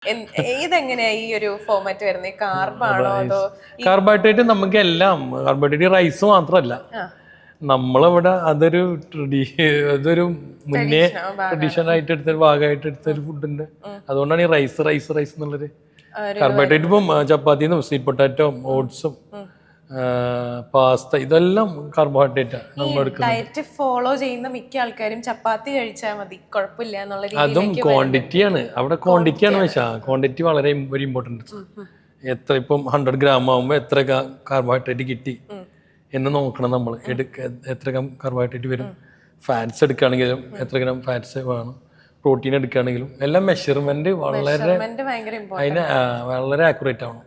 ഇതെങ്ങനെയാ ഈ ഒരു ഫോർമാറ്റ് വരുന്നത്? കാർബാണോ അതോ കാർബോഹൈഡ്രേറ്റ് നമുക്ക് എല്ലാം കാർബോഹൈഡ്രേറ്റ് റൈസ് മാത്രമല്ല നമ്മളിവിടെ അതൊരു മുന്നേ ട്രഡീഷണൽ ആയിട്ട് എടുത്തൊരു ഭാഗമായിട്ട് എടുത്തൊരു ഫുഡിന്റെ അതുകൊണ്ടാണ് ഈ റൈസ് റൈസ് റൈസ് എന്നുള്ളൊരു കാർബോഹൈഡ്രേറ്റ്. ഇപ്പം ചപ്പാത്തിന്നും സ്വീറ്റ് പൊട്ടാറ്റോ ഓട്സും പാസ്ത ഇതെല്ലാം കാർബോഹൈഡ്രേറ്റാണ് നമ്മൾ എടുക്കുന്നത്. ഡയറ്റ് ഫോളോ ചെയ്യുന്ന മിക്ക ആൾക്കാരും ചപ്പാത്തി കഴിച്ചാൽ മതി കുഴപ്പമില്ല എന്നുള്ള അതും ക്വാണ്ടിറ്റിയാണ്. അവിടെ ക്വാണ്ടിറ്റിയാണ് വെച്ചാ ക്വാണ്ടിറ്റി വളരെ ഒരു ഇമ്പോർട്ടൻറ്റ്. എത്ര ഇപ്പം 100 ഗ്രാം ആകുമ്പോൾ എത്ര കാർബോഹൈഡ്രേറ്റ് കിട്ടി എന്ന് നോക്കണം നമ്മൾ. എത്ര ഗ്രാം കാർബോഹൈഡ്രേറ്റ് വരും. ഫാറ്റ്സ് എടുക്കുകയാണെങ്കിലും എത്ര ഗ്രാം ഫാറ്റ്സ് വേണം. പ്രോട്ടീൻ എടുക്കുകയാണെങ്കിലും എല്ലാം മെഷർമെന്റ് വളരെ അതിന് വളരെ ആക്യുറേറ്റ് ആവണം.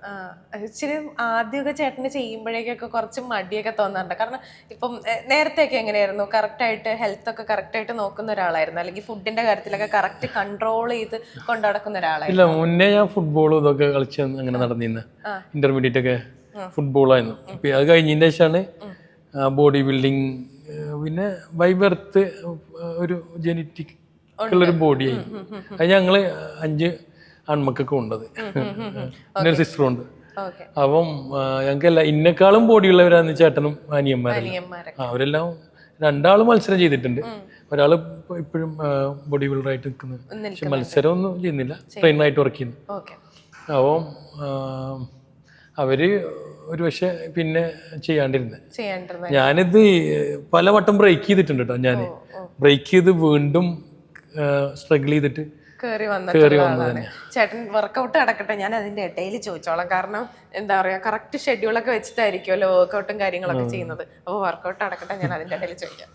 ഇച്ചിരി ആദ്യമൊക്കെ ചേട്ടന് ചെയ്യുമ്പോഴേക്കൊക്കെ കുറച്ച് മടിയൊക്കെ തോന്നാറുണ്ട്. കാരണം ഇപ്പം നേരത്തെയൊക്കെ എങ്ങനെയായിരുന്നു? കറക്റ്റായിട്ട് ഹെൽത്ത് ഒക്കെ കറക്റ്റായിട്ട് നോക്കുന്ന ഒരാളായിരുന്നു, അല്ലെങ്കിൽ ഫുഡിന്റെ കാര്യത്തിലൊക്കെ കറക്റ്റ് കൺട്രോൾ ചെയ്ത് കൊണ്ടു നടക്കുന്ന ഒരാളായിരുന്നു? ഇല്ല, മുന്നേ ഞാൻ ഫുട്ബോളും ഇതൊക്കെ കളിച്ച് അങ്ങനെ നടന്നിരുന്നു. ഇന്റർമീഡിയറ്റ് ഒക്കെ ഫുട്ബോളായിരുന്നു. അത് കഴിഞ്ഞതിന് ശേഷമാണ് ബോഡി ബിൽഡിങ്. പിന്നെ ബൈ ബർത്ത് ഒരു ജനറ്റിക് ഉള്ളൊരു ബോഡിയായി. അത് ഞങ്ങള് 5 ആൺമക്കൊക്കെ ഉണ്ടത്. പിന്നെ ഒരു സിസ്റ്ററും ഉണ്ട്. അപ്പം ഞങ്ങൾക്കല്ല ഇന്നെക്കാളും ബോഡിയുള്ളവരാന്ന് ചേട്ടനും അനിയന്മാരല്ല. അവരെല്ലാം 2 മത്സരം ചെയ്തിട്ടുണ്ട്. ഒരാള് ഇപ്പോഴും ബോഡി ബിൽഡറായിട്ട് നിൽക്കുന്നത്. പക്ഷെ മത്സരം ഒന്നും ചെയ്യുന്നില്ല, ട്രെയിനറായിട്ട് വർക്ക് ചെയ്യുന്നു. അപ്പം അവര് ഒരു പക്ഷെ പിന്നെ ചെയ്യാണ്ടിരുന്നത്. ഞാനിത് പലവട്ടം ബ്രേക്ക് ചെയ്തിട്ടുണ്ട് കേട്ടോ. ഞാൻ ബ്രേക്ക് ചെയ്ത് വീണ്ടും സ്ട്രഗിൾ ചെയ്തിട്ട് കയറി വന്നത്. ചേട്ടൻ വർക്കൗട്ട് നടക്കട്ടെ, ഞാൻ അതിന്റെ ഇടയിൽ ചോദിച്ചോളാം. കാരണം എന്താ പറയാ, കറക്റ്റ് ഷെഡ്യൂളൊക്കെ വെച്ചിട്ടായിരിക്കുമല്ലോ വർക്കൗട്ടും കാര്യങ്ങളൊക്കെ ചെയ്യുന്നത്. അപ്പോൾ വർക്കൗട്ട് നടക്കട്ടെ, ഞാൻ അതിന്റെ ഇടയിൽ ചോദിക്കാം.